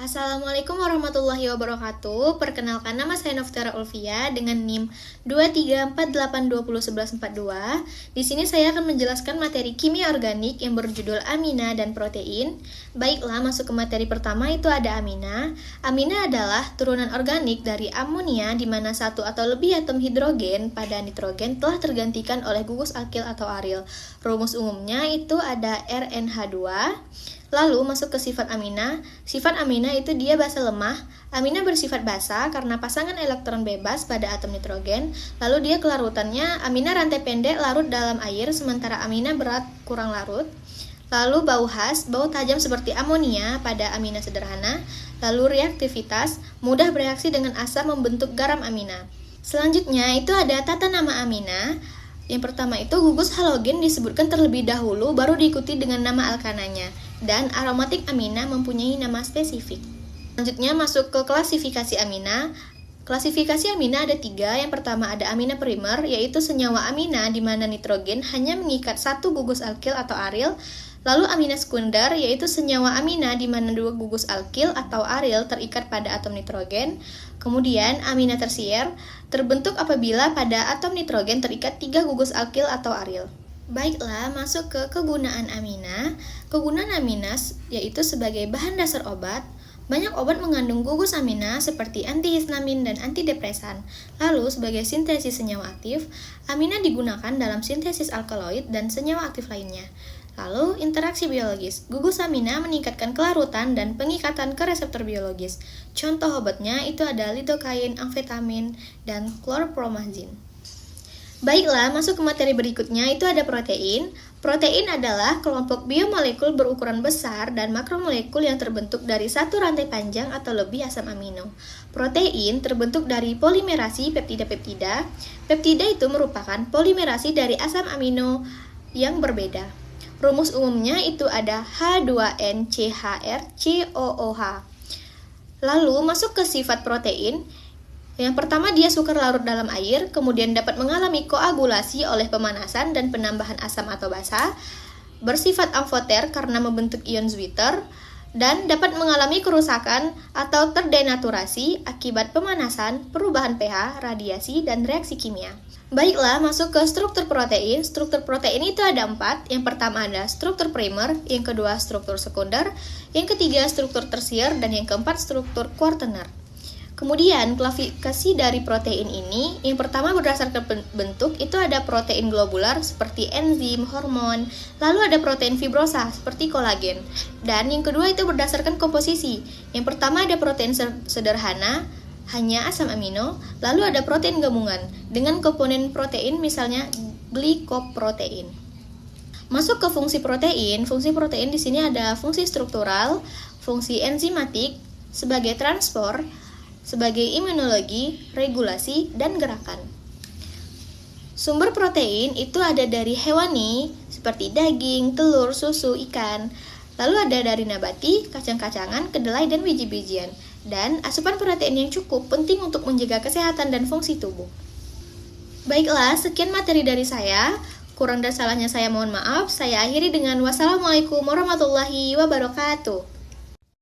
Assalamualaikum warahmatullahi wabarakatuh. Perkenalkan, nama saya Noftara Ulfia dengan NIM 234821142. Di sini saya akan menjelaskan materi kimia organik yang berjudul amina dan protein. Baiklah, masuk ke materi pertama, itu ada amina. Amina adalah turunan organik dari amonia di mana satu atau lebih atom hidrogen pada nitrogen telah tergantikan oleh gugus alkil atau aril. Rumus umumnya itu ada RNH2. Lalu masuk ke sifat amina. Sifat amina itu dia basa lemah. Amina bersifat basa karena pasangan elektron bebas pada atom nitrogen. Lalu dia kelarutannya, amina rantai pendek larut dalam air, sementara amina berat kurang larut. Lalu bau khas, bau tajam seperti amonia pada amina sederhana. Lalu reaktivitas, mudah bereaksi dengan asam membentuk garam amina. Selanjutnya itu ada tata nama amina. Yang pertama itu gugus halogen disebutkan terlebih dahulu, baru diikuti dengan nama alkananya. Dan aromatik amina mempunyai nama spesifik. Selanjutnya masuk ke klasifikasi amina. Klasifikasi amina ada 3. Yang pertama ada amina primer, yaitu senyawa amina di mana nitrogen hanya mengikat satu gugus alkil atau aril. Lalu amina sekunder, yaitu senyawa amina di mana 2 gugus alkil atau aril terikat pada atom nitrogen. Kemudian amina tersier terbentuk apabila pada atom nitrogen terikat 3 gugus alkil atau aril. Baiklah, masuk ke kegunaan amina. Kegunaan amina yaitu sebagai bahan dasar obat. Banyak obat mengandung gugus amina seperti antihistamin dan antidepresan. Lalu sebagai sintesis senyawa aktif, amina digunakan dalam sintesis alkaloid dan senyawa aktif lainnya. Lalu interaksi biologis. Gugus amina meningkatkan kelarutan dan pengikatan ke reseptor biologis. Contoh obatnya itu ada lidokain, amfetamin, dan klorpromazin. Baiklah, masuk ke materi berikutnya, itu ada protein. Protein adalah kelompok biomolekul berukuran besar dan makromolekul yang terbentuk dari satu rantai panjang atau lebih asam amino. Protein terbentuk dari polimerasi peptida-peptida. Peptida itu merupakan polimerasi dari asam amino yang berbeda. Rumus umumnya itu ada H2NCHR-COOH. Lalu masuk ke sifat protein. Yang pertama, dia sukar larut dalam air, kemudian dapat mengalami koagulasi oleh pemanasan dan penambahan asam atau basa, bersifat amfoter karena membentuk ion Zwitter, dan dapat mengalami kerusakan atau terdenaturasi akibat pemanasan, perubahan pH, radiasi, dan reaksi kimia. Baiklah, masuk ke struktur protein. Struktur protein itu ada 4. Yang pertama ada struktur primer, yang kedua struktur sekunder, yang ketiga struktur tersier, dan yang keempat struktur kuartener. Kemudian klasifikasi dari protein ini, yang pertama berdasarkan bentuk itu ada protein globular seperti enzim, hormon, lalu ada protein fibrosa seperti kolagen. Dan yang kedua itu berdasarkan komposisi. Yang pertama ada protein sederhana, hanya asam amino, lalu ada protein gabungan dengan komponen protein misalnya glikoprotein. Masuk ke fungsi protein di sini ada fungsi struktural, fungsi enzimatik, sebagai transport, sebagai imunologi, regulasi, dan gerakan. Sumber protein itu ada dari hewani, seperti daging, telur, susu, ikan. Lalu ada dari nabati, kacang-kacangan, kedelai, dan biji-bijian. Dan asupan protein yang cukup penting untuk menjaga kesehatan dan fungsi tubuh. Baiklah, sekian materi dari saya. Kurang dan salahnya saya mohon maaf. Saya akhiri dengan wassalamualaikum warahmatullahi wabarakatuh.